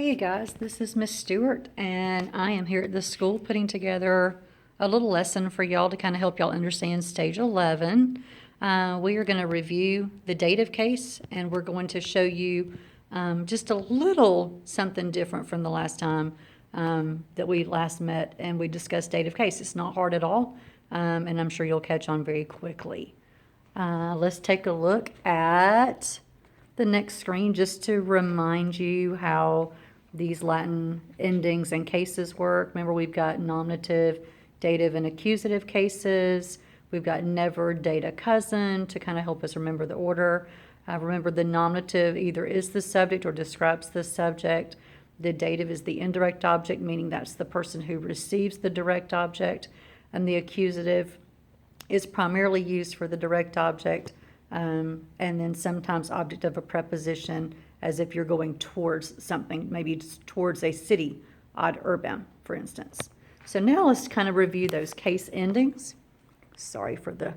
Hey guys, this is Miss Stewart, and I am here at the school putting together a little lesson for y'all to kind of help y'all understand Stage 11. We are going to review the dative case, and we're going to show you just a little something different from the last time that we last met and we discussed dative case. It's not hard at all, and I'm sure you'll catch on very quickly. Let's take a look at the next screen just to remind you how these Latin endings and cases work. Remember, we've got nominative, dative, and accusative cases. We've got never, data, cousin to kind of help us remember the order. Remember, the nominative either is the subject or describes the subject. The dative is the indirect object, meaning that's the person who receives the direct object. And the accusative is primarily used for the direct object, and then sometimes object of a preposition, as if you're going towards something, maybe towards a city, ad urbem, for instance. So now let's kind of review those case endings. Sorry for the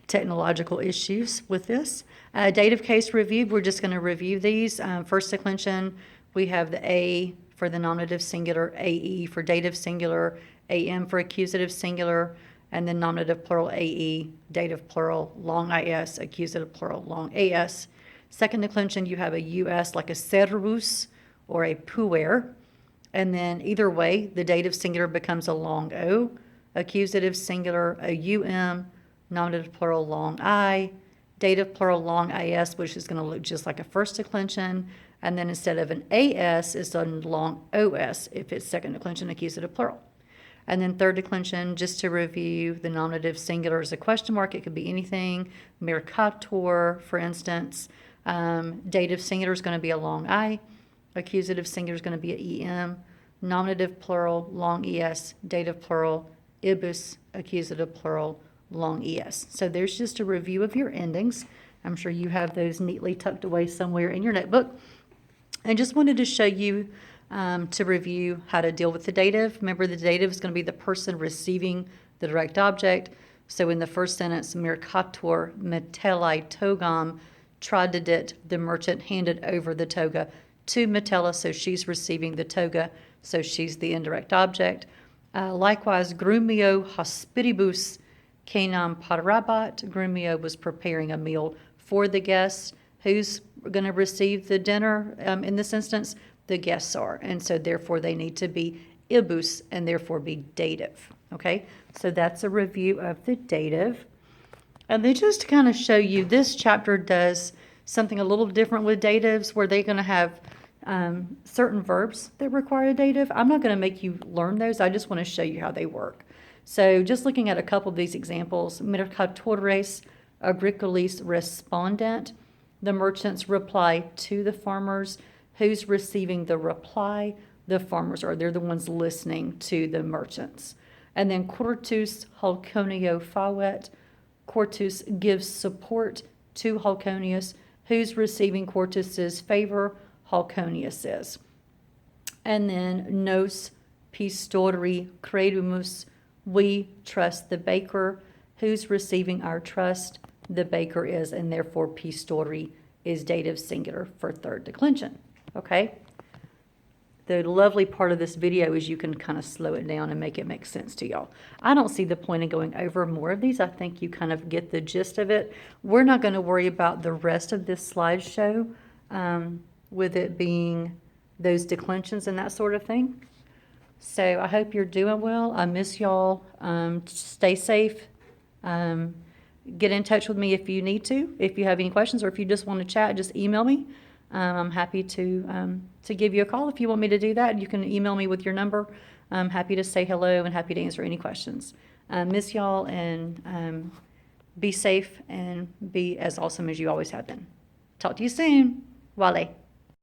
technological issues with this. Dative case review, we're just going to review these. First declension, we have the A for the nominative singular, AE for dative singular, AM for accusative singular, and then nominative plural AE, dative plural, long IS, accusative plural, long AS. Second declension, you have a US like a servus or a puer. And then either way, the dative singular becomes a long O, accusative singular, a UM, nominative plural, long I, dative plural, long IS, which is going to look just like a first declension. And then instead of an AS, it's a long OS if it's second declension, accusative plural. And then third declension, just to review, the nominative singular is a question mark. It could be anything. Mercator, for instance. Dative singular is going to be a long I. Accusative singular is going to be a EM. Nominative plural, long ES. Dative plural, ibus. Accusative plural, long ES. So there's just a review of your endings. I'm sure you have those neatly tucked away somewhere in your notebook. I just wanted to show you to review how to deal with the dative. Remember, the dative is going to be the person receiving the direct object. So in the first sentence, mercator metellai togam tradidit, the merchant handed over the toga to Metella, so she's receiving the toga, so she's the indirect object. Likewise, grumio hospitibus canam parabat, grumio was preparing a meal for the guests. Who's going to receive the dinner in this instance? The guests are, and so therefore they need to be ibus and therefore be dative. Okay, so that's a review of the dative. And then just to kind of show you, this chapter does something a little different with datives, where they're going to have certain verbs that require a dative. I'm not going to make you learn those. I just want to show you how they work. So just looking at a couple of these examples, mercatores agricolis respondent, the merchants reply to the farmers. Who's receiving the reply? The farmers are. They're the ones listening to the merchants. And then quartus halconio fawet. Quartus gives support to Halconius. Who's receiving Quartus's favor? Halconius is. And then nos pistori credumus. We trust the baker. Who's receiving our trust? The baker is, and therefore pistori is dative singular for third declension. Okay? The lovely part of this video is you can kind of slow it down and make it make sense to y'all. I don't see the point in going over more of these. I think you kind of get the gist of it. We're not going to worry about the rest of this slideshow with it being those declensions and that sort of thing. So I hope you're doing well. I miss y'all. Stay safe. Get in touch with me if you need to. If you have any questions or if you just want to chat, just email me. I'm happy to give you a call if you want me to do that. You can email me with your number. I'm happy to say hello and happy to answer any questions. Miss y'all, and be safe and be as awesome as you always have been. Talk to you soon. Wale.